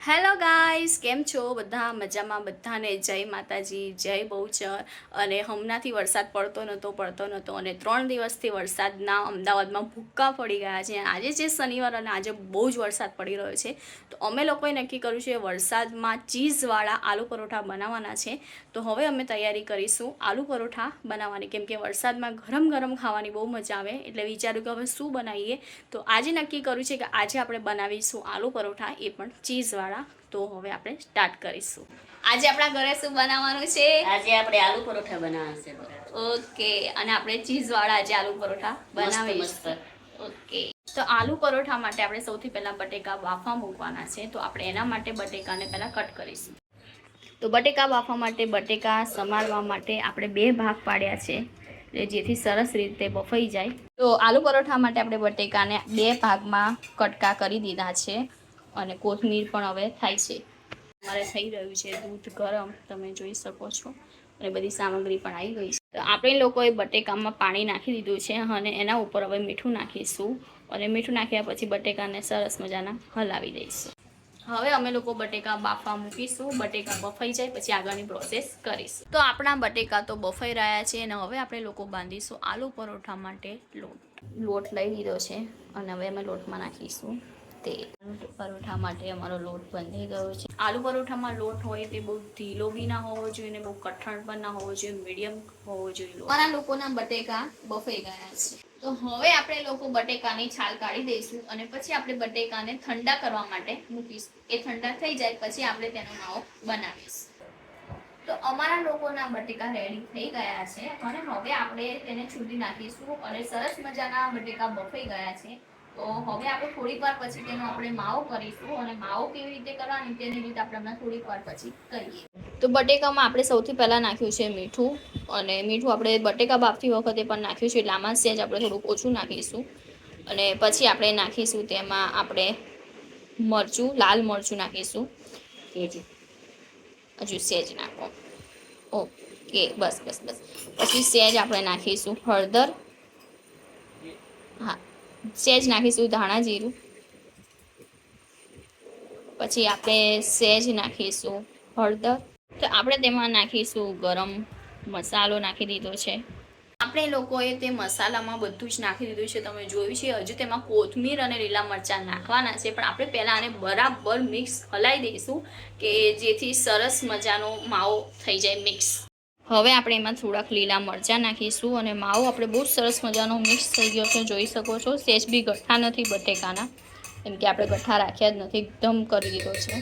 Hello guys, કેમ છો બધા? મજામાં? બધાને જય માતાજી, જય બહુચર. અને હમણાંથી વરસાદ પડતો નહોતો અને 3 દિવસથી વરસાદના અમદાવાદમાં ભૂક્કા પડી ગયા છે. આજે જે શનિવાર અને આજે બહુ જ વરસાદ પડી રહ્યો છે, તો અમે લોકોએ નક્કી કર્યું છે વરસાદમાં ચીઝવાળા આલુ પરોઠા બનાવવાના છે. તો હવે અમે તૈયારી કરીશું આલુ પરોઠા બનાવવાની, કેમ કે વરસાદમાં ગરમ ગરમ ખાવાની બહુ મજા આવે. એટલે વિચાર્યું કે હવે શું બનાવીએ, તો આજે નક્કી કર્યું છે કે આજે આપણે બનાવીશું આલુ પરોઠા, એ પણ ચીઝવાળા. તો હવે આપણે સ્ટાર્ટ કરીશું. આજે આપણા ઘરે શું બનાવવાનું છે? આજે આપણે આલુ પરોઠા બનાવવાના છે. ઓકે, અને આપણે ચીઝવાળા આજે આલુ પરોઠા બનાવીશું. ઓકે, તો આલુ પરોઠા માટે આપણે સૌથી પહેલા બટેકા બાફવા મૂકવાના છે. તો આપણે એના માટે બટેકાને પહેલા કટ કરીશું. તો બટેકા બાફવા માટે, બટેકા સમારવા માટે આપણે 2 ભાગ પાડ્યા છે, જેથી સરસ રીતે બફાઈ જાય. તો આલુ પરોઠા માટે આપણે બટેકાને 2 ભાગમાં કટકા કરી દીધા છે. અને કોથમીર પણ હવે થાય છે. અમારે થઈ રહ્યું છે દૂધ ગરમ, તમે જોઈ શકો છો. અને બધી સામગ્રી પણ આવી ગઈ છે. તો આપણે લોકોએ બટેકામાં પાણી નાખી દીધું છે અને એના ઉપર હવે મીઠું નાખીશું. અને મીઠું નાખ્યા પછી બટેકાને સરસ મજાના હલાવી દઈશું. હવે અમે લોકો બટેકા બાફવા મૂકીશું. બટેકા બફાઈ જાય પછી આગળની પ્રોસેસ કરીશું. તો આપણા બટેકા તો બફાઈ રહ્યા છે અને હવે આપણે લોકો બાંધીશું આલુ પરોઠા માટે લોટ લઈ લીધો છે અને હવે અમે લોટમાં નાખીશું તેલ. પરોઠા માટે અમારો લોટ બંધાઈ ગયો છે. આલુ પરોઠામાં લોટ હોય તે બહુ ઢીલો બી ના હોવો જોઈએ ને બહુ કઠણ પણ ના હોવો જોઈએ, મીડિયમ હોવો જોઈએ. અમારા લોકોના બટેકા બફાઈ ગયા છે. તો હવે આપણે લોકો બટેકાની છાલ કાઢી દઈશું અને પછી આપણે બટેકાને ઠંડા કરવા માટે મૂકીશું. એ ઠંડા થઈ જાય પછી આપણે તેનો માવો બનાવીશું. તો અમારા લોકોના બટેકા રેડી થઈ ગયા છે અને હવે આપણે તેને છૂટી નાખીશું. અને સરસ મજાના બટેકા બફાઈ ગયા છે. તો હવે આપણે થોડીક વાર પછી તેનો આપણે માવો કરીશું. અને માવો કેવી રીતે કરવાની તેની રીતે આપણે થોડીક વાર પછી કરીએ. તો બટેકામાં આપણે સૌથી પહેલાં નાખ્યું છે મીઠું. અને મીઠું આપણે બટેકા બાફતી વખતે પણ નાખ્યું છે, એટલે આમાં સેજ આપણે થોડુંક ઓછું નાખીશું. અને પછી આપણે નાખીશું તેમાં આપણે મરચું, લાલ મરચું નાખીશું. હજુ સેજ નાખો. ઓકે, બસ બસ બસ. પછી સેજ આપણે નાખીશું હળદર. હા, સેજ નાખીશું ધાણા જીરું. પછી આપણે સેજ નાખીશું હળદર. તો આપણે તેમાં નાખીશું ગરમ મસાલો નાખી દીધો છે. આપણે લોકોએ તે મસાલામાં બધું જ નાખી દીધું છે, તમે જોયું છે. હજુ તેમાં કોથમીર અને લીલા મરચાં નાખવાના છે, પણ આપણે પહેલાં આને બરાબર મિક્સ હલાવી દઈશું કે જેથી સરસ મજાનો માવો થઈ જાય મિક્સ. હવે આપણે એમાં થોડાક લીલા મરચાં નાખીશું અને માવો આપણે બહુ સરસ મજાનો મિક્સ થઈ ગયો છે, જોઈ શકો છો. સેજ બી ગઠ્ઠા નથી બટેકાના, કેમ કે આપણે ગઠ્ઠા રાખ્યા જ નથી, એકદમ કરી દીધો છે.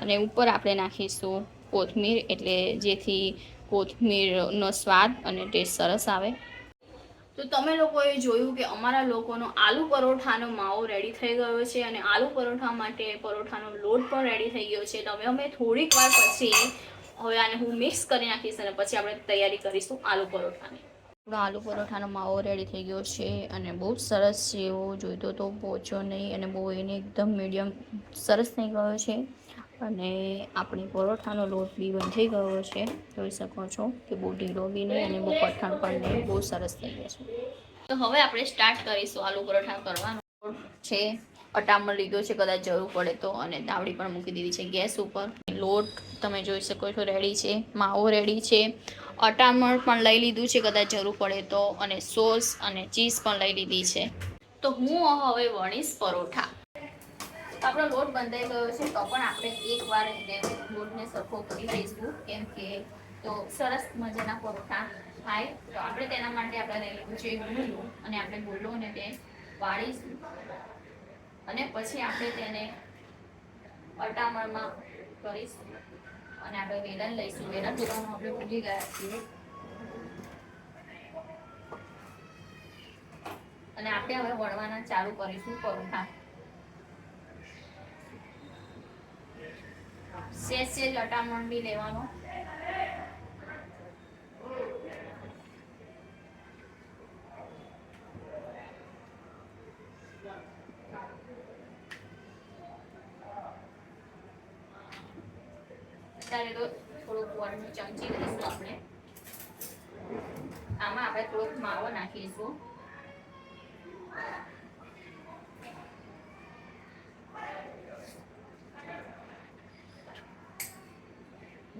અને ઉપર આપણે નાખીશું કોથમીર, એટલે જેથી કોથમીરનો સ્વાદ અને ટેસ્ટ સરસ આવે. તો તમે લોકોએ જોયું કે અમારા લોકોનો આલુ પરોઠાનો માવો રેડી થઈ ગયો છે અને આલુ પરોઠા માટે પરોઠાનો લોટ પણ રેડી થઈ ગયો છે. તો હવે અમે થોડીક વાર પછી હવે આને હું મિક્સ કરી નાખીશ અને પછી આપણે તૈયારી કરીશું આલુ પરોઠાની. આલુ પરોઠાનો માવો રેડી થઈ ગયો છે અને બહુ સરસ છે. એવો જોઈતો તો પહોંચો નહીં અને બહુ એને એકદમ મીડિયમ સરસ થઈ ગયો છે. અને આપણી પરોઠાનો લોટ બી બંધાઈ ગયો છે, જોઈ શકો છો કે બહુ ઢીલો બી નહીં અને બહુ કઠણ પણ નહીં, બહુ સરસ થઈ ગયો છે. તો હવે આપણે સ્ટાર્ટ કરીશું આલુ પરોઠા કરવાનો છે. અટામણ લીધો છે, કદાચ જરૂર પડે તો, અને તાવડી પણ મૂકી દીધી છે ગેસ ઉપર. લોટ તમે જોઈ શકો છો રેડી છે, માવો રેડી છે, અટામણ પણ લઈ લીધું છે કદાચ જરૂર પડે તો, અને સોસ અને ચીઝ પણ લઈ લીધી છે. તો હું હવે વણીશ પરોઠા. આપણો લોટ બંધાઈ ગયો છે, તો પણ આપણે એકવાર એને લોટને સરખો કરી દઈશું, કેમ કે તો સરસ મજાના પરોઠા થાય. તો આપણે તેના માટે આપણે લઈ લીધું છે ગુલ્લો, અને આપણે ગુલ્લોને તે વાળીશું અને પછી આપણે તેને અટામણમાં કરીશું. અને આપણે વેલણ લઈશું. વેલણ લેવાનું આપણે ભૂલી ગયા છીએ. અને આપણે હવે વણવાના ચાલુ કરીશું પરોઠા. સેજ સેજ અટામણ બી લેવાનો. અત્યારે તો થોડુંક વળનું ચમચી લઈશું આપણે. આમાં આપણે થોડોક માવો નાખીશું.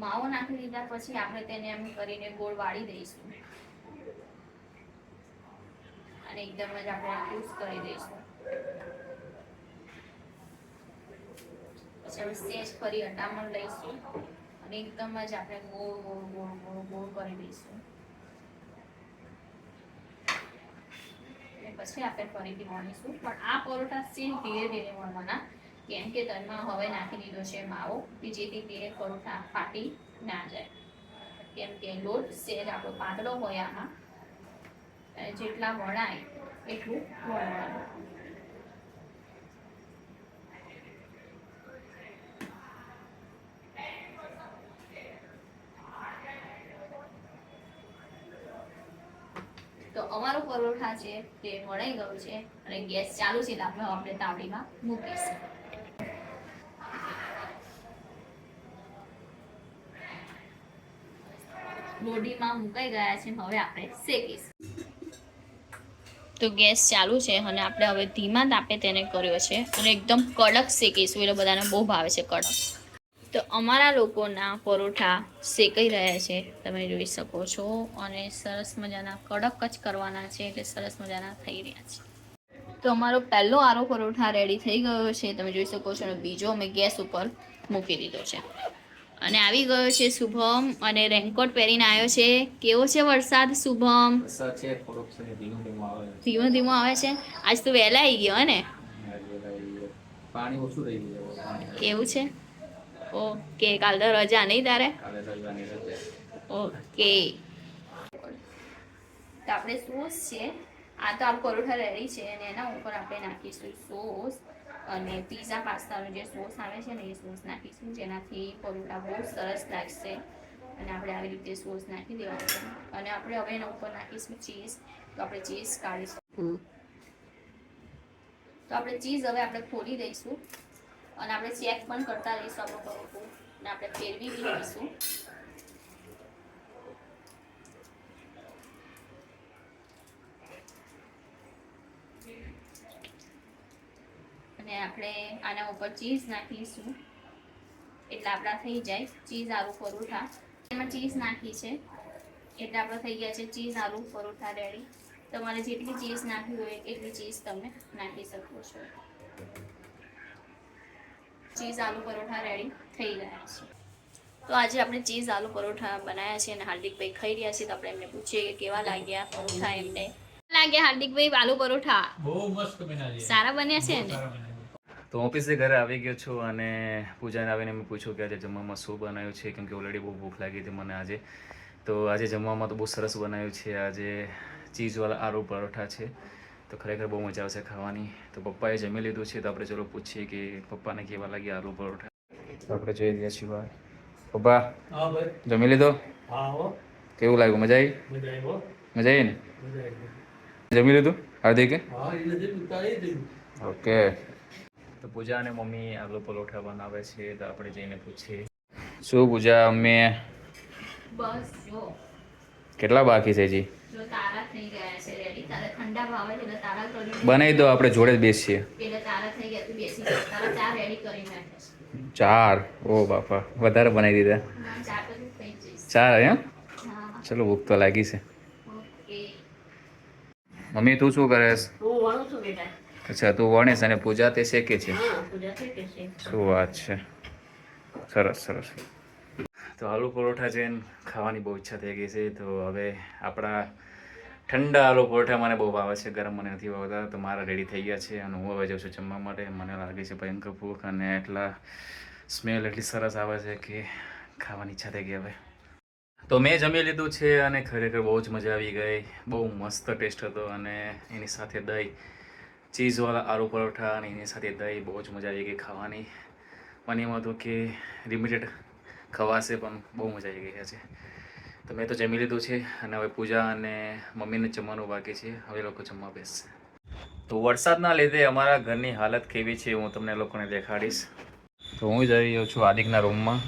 માવો નાખી દીધા પછી આપણે તેને એમ કરીને ગોળ વાળી દઈશું અને એકદમ જ આપણે લૂઝ કરી દઈશું. પછી આપણે સેજ ફરી અટામણ લઈશું અને એકદમ જ આપણે ગોળ ગોળ ગોળ ગોળ ગોળ કરી દઈશું. અને પછી આપણે ફરીથી વણીશું. પણ આ પરોઠા સીલ ધીરે ધીરે વણવાના, કેમ કે તેમાં હવે નાખી દીધો છે માવો, કે જેથી તે પરોઠા ફાટી ના જાય. કેમ કે લોટ સેજ આપણો પાતળો હોય આમાં, જેટલા વણાય એટલું વણવાનું. તો અમારો પરોઠા છે તે વણાઈ ગયું છે અને ગેસ ચાલુ છે, એટલે આપણે તાવડીમાં મૂકીશું. લોઢીમાં મુકાઈ ગયા છે, હવે આપણે શેકીશું. તો ગેસ ચાલુ છે અને આપણે હવે ધીમા તાપે તેને કર્યો છે અને એકદમ કડક શેકીશું, એટલે બધાને બહુ ભાવે છે કડક. તો અમારા લોકોના પરોઠા શેકાઈ રહ્યા છે, તમે જોઈ શકો છો, અને સરસ મજાના કડક જ કરવાના છે, એટલે સરસ મજાના થઈ રહ્યા છે. તો અમારો પહેલો આરો પરોઠા રેડી થઈ ગયો છે, તમે જોઈ શકો છો, અને બીજો અમે ગેસ ઉપર મૂકી દીધો છે. અને આવી ગયો છે શુભમ, અને રેનકોટ પહેરીને આવ્યો છે. કેવો છે વરસાદ શુભમ? ધીમો ધીમો આવે છે. આજ તો વહેલા આવી ગયો ને? પાણી ઓછું રહી ગયું. એવું છે? ઓકે, કાલ તો રજા નહીં તારે? ઓકે. તો આપણે સોસ છે, આ તો આ પરોઠા રેડી છે અને એના ઉપર આપણે નાખીશું સોસ, અને પીઝા પાસ્તાનો જે સોસ આવે છે ને એ સોસ નાખીશું, જેનાથી પરોઠા બહુ સરસ લાગશે. અને આપણે આવી રીતે સોસ નાખી દેવાનું છે, અને આપણે હવે એના ઉપર નાખીશું ચીઝ. તો આપણે ચીઝ કાઢીશું. તો આપણે ચીઝ હવે આપણે ખોલી દઈશું અને આપણે ચેક પણ કરતા રહીશું આપણું પરોઠું, અને આપણે ફેરવી બી લઈશું. અને આપણે આના ઉપર ચીઝ નાખીશું, એટલે આપણા થઈ જાય ચીઝ આલુ પરોઠા. એમાં ચીઝ નાખી છે એટલે આપણે થઈ ગયા છે ચીઝ આલુ પરોઠા રેડી. તમારે જેટલી ચીઝ નાખવી હોય એટલી ચીઝ તમે નાખી શકો છો. ચીઝ આલુ પરોઠા રેડી થઈ ગયા છે. તો આજે આપણે ચીઝ આલુ પરોઠા બનાવ્યા છે અને હાર્દિકભાઈ ખાઈ રહ્યા છે. તો આપણે એમને પૂછીએ કે કેવા લાગ્યા પરોઠા એમને. લાગ્યા હાર્દિકભાઈ આલુ પરોઠા? બહુ મસ્ત બન્યા છે. સારા બન્યા છે ને? તો ઓફિસે ઘરે આવી ગયો છું અને પૂજાને આવીને મેં પૂછ્યું કે આજે જમવામાં શું બનાવ્યું છે, કેમ કે ઓલરેડી બહુ ભૂખ લાગી હતી મને આજે. તો આજે જમવામાં તો બહુ સરસ બનાવ્યું છે. આજે ચીઝવાળા આલુ પરોઠા છે, તો ખરેખર બહુ મજા આવશે ખાવાની. તો પપ્પાએ જમી લીધું છે, તો આપણે ચલો પૂછીએ કે પપ્પાને કેવા લાગ્યા આલુ પરોઠા. તો આપણે જોઈ રહ્યા છીએ બહાર. પપ્પા જમી લીધો? કેવું લાગ્યું? મજા આવી? મજા આવી ને? જમી લીધું હાર્દિકે? ઓકે. તો પૂજા અને મમ્મી આલુ પરોઠા બનાવે છે, તો આપણે જઈને પૂછીએ. શું પૂજા, અમે બસ જો કેટલા બાકી છે જી? જો તારા થઈ ગયા છે રેડી. તારે ઠંડા ભાવે છે એટલે તારા કરી બનાવી દો, આપણે જોડે જ બેસીએ. એટલે તારા થઈ ગયા, તું બેસી જા. તારા ચા રેડી કરી નાખે છે. 4? ઓ બાપા, વધારે બનાવી દીધા. ચા તો તું થઈ જઈશ. 4 એમ? હા. ચલો, ભૂખ તો લાગી છે. ઓકે. મમ્મી તું શું કરેશ? હું વણું છું બેટા. અચ્છા, તું વણેશ અને પૂજા તે શેકે છે. હા, પૂજા થઈ કે છે. શું વાત છે, સરસ સરસ. તો આલુ પરોઠા જોઈને ખાવાની બહુ ઈચ્છા થઈ ગઈ છે. તો હવે આપણા ઠંડા આલુ પરોઠા મને બહુ ભાવે છે, ગરમ મને નથી ભાવતા. તો મારા રેડી થઈ ગયા છે અને હું હવે જાઉં છું જમવા માટે. મને લાગે છે ભયંકર ભૂખ, અને એટલા સ્મેલ એટલી સરસ આવે છે કે ખાવાની ઈચ્છા થઈ ગઈ હવે. તો મેં જમી લીધું છે અને ખરેખર બહુ જ મજા આવી ગઈ. બહુ મસ્ત ટેસ્ટ હતો, અને એની સાથે દહીં, ચીઝવાળા આલુ પરોઠા અને એની સાથે દહીં, બહુ જ મજા આવી ગઈ ખાવાની. મને એમ હતું કે લિમિટેડ ખવાશે, પણ બહુ મજા આવી ગઈ છે. તો મેં તો જમી લીધું છે અને હવે પૂજા અને મમ્મીને જમવાનું બાકી છે. હવે લોકો જમવા બેસશે. તો વરસાદના લીધે અમારા ઘરની હાલત કેવી છે હું તમને લોકોને દેખાડીશ. તો હું જઈ રહ્યો છું આદિકના રૂમમાં.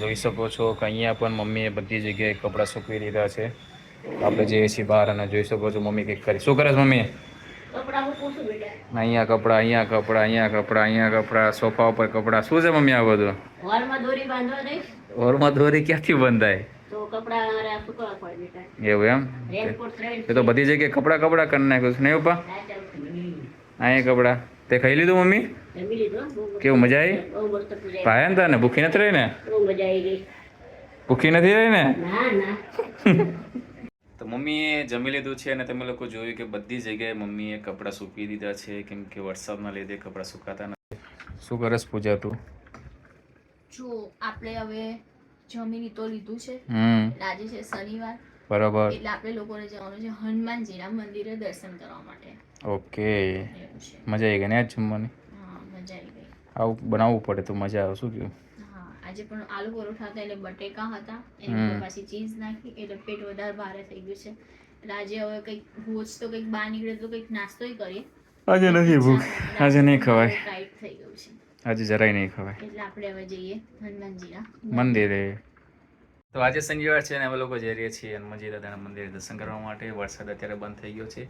જોઈ શકો છો કે અહીંયા પણ મમ્મીએ બધી જગ્યાએ કપડાં સૂકવી દીધા છે. આપણે જઈએ છીએ બહાર અને જોઈ શકો છો મમ્મી કંઈક કરી. શું કરે છે મમ્મી? કપડાં મૂકું છું બેટા. અહીંયા કપડાં, અહીંયા કપડાં, અહીંયા કપડાં, અહીંયા કપડાં, સોફા ઉપર કપડાં. શું છે મમ્મી આ બધું? હોલમાં દોરી બાંધવા દઈશ ઓરમાં દોરી ક્યાંથી બંધાય? તો કપડાં હારે સુકવવા પડે બેટા. એવું એમ? રેનકોટ ત્રણ એ તો બધી જગ્યાએ કપડાં કપડાં કરી નાખ્યું છે નહીં પપ્પા? હા, ચાલો. અહીંયા કપડાં. તે ખાઈ લીધું મમ્મી? જમી લીધું હો? બહુ કેવું મજા આવી? બહુ મસ્ત પૂજા ભાઈ ને તને ભૂખી નથી રહી ને? બહુ મજા આવી ગઈ. ભૂખી નથી રહી ને? ના ના તો મમ્મીએ જમી લીધું છે અને તમે લોકો જોયું કે બધી જગ્યાએ મમ્મીએ કપડાં સૂકવી દીધા છે કેમ કે વરસાદના લીધે કપડાં સુકાતા નથી. શું કરસ પૂજા તું? જો આપણે હવે જમીન તો લીધું છે. આજે છે શનિવાર, બરાબર. એટલે આપણે લોકોને જવાનું છે હનુમાનજીના મંદિરે દર્શન કરવા માટે. ઓકે, એવું છે. મજા આવી ગઈ ને આજ જમવાની? હા, મજા આવી ગઈ. આવું બનાવવું પડે તો મજા આવે. શું કહ્યું? હા, આજે પણ આલુ પરોઠા હતા એટલે બટેકા હતા, એની ઉપર પાછી ચીઝ નાખી એટલે પેટ વધારે ભારે થઈ ગયું છે. એટલે આજે હવે કંઈક રોજ તો કંઈક બહાર નીકળે તો કંઈક નાસ્તોય કરીએ. આજે નથી ભૂખ, આજે નહીં ખવાય, ટાઈટ થઈ ગયું છે આજે જરાય નહીં ખવાય. એટલે આપણે હવે જઈએ હનુમાનજીના મંદિરે. તો આજે શનિવાર છે અને અમે લોકો જઈ રહ્યા છીએ હનુમાનજી દાદાના મંદિરે દર્શન કરવા માટે. વરસાદ અત્યારે બંધ થઈ ગયો છે.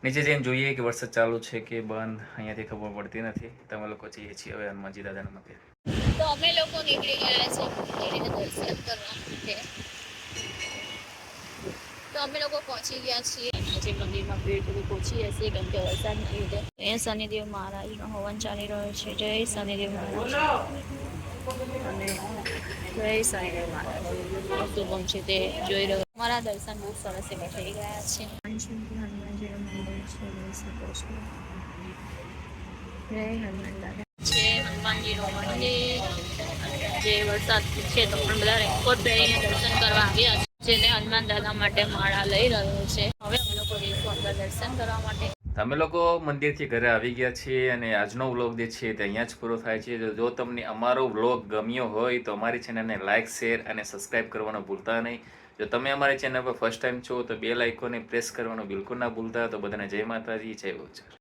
નીચે જઈને જોઈએ કે વરસાદ ચાલુ છે કે બંધ, અહીંયાથી ખબર પડતી નથી. તો અમે લોકો જઈએ છીએ હવે હનુમાનજી દાદાના મંદિરે. તો અમે લોકો નીકળી ગયા છે મંદિરે દર્શન કરવા માટે. તો અમે લોકો પહોંચી ગયા છીએ. આજે મંદિરમાં ભીડ થોડી પહોંચી હશે કેમ કે વરસાદના લીધે. અહીંયા શનિદેવ મહારાજનો હવન ચાલી રહ્યો છે. જય શનિદેવ મહારાજ. જય શનિદેવ મહારાજ. શુભમ છે તે જોઈ રહ્યો. અમારા દર્શન બહુ સરસ એવા થઈ ગયા છે. હનુમાનજીનું મંદિર છે, જોઈ શકો છો. જય હનુમાન દાદા. છે હનુમાનજીનું મંદિર. જે વરસાદ છે તો પણ બધા રેનકોટ પહેરીને દર્શન કરવા આવ્યા છે. જેને હનુમાન દાદા માટે માળા લઈ રહ્યો છે. હવે અમે લોકો જઈશું અંદર દર્શન કરવા માટે. તમે લોકો મંદિરથી ઘરે આવી ગયા છીએ અને આજનો વ્લોગ જે છે તે અહીંયા જ પૂરો થાય છે. જો તમને અમારો વ્લોગ ગમ્યો હોય તો અમારી ચેનલને લાઇક, શેર અને સબસ્ક્રાઇબ કરવાનું ભૂલતા નહીં. જો તમે અમારી ચેનલ પર ફર્સ્ટ ટાઈમ છો તો બેલ આઇકોનને પ્રેસ કરવાનું બિલકુલ ના ભૂલતા. તો બધાને જય માતાજી, જય ગૌચર.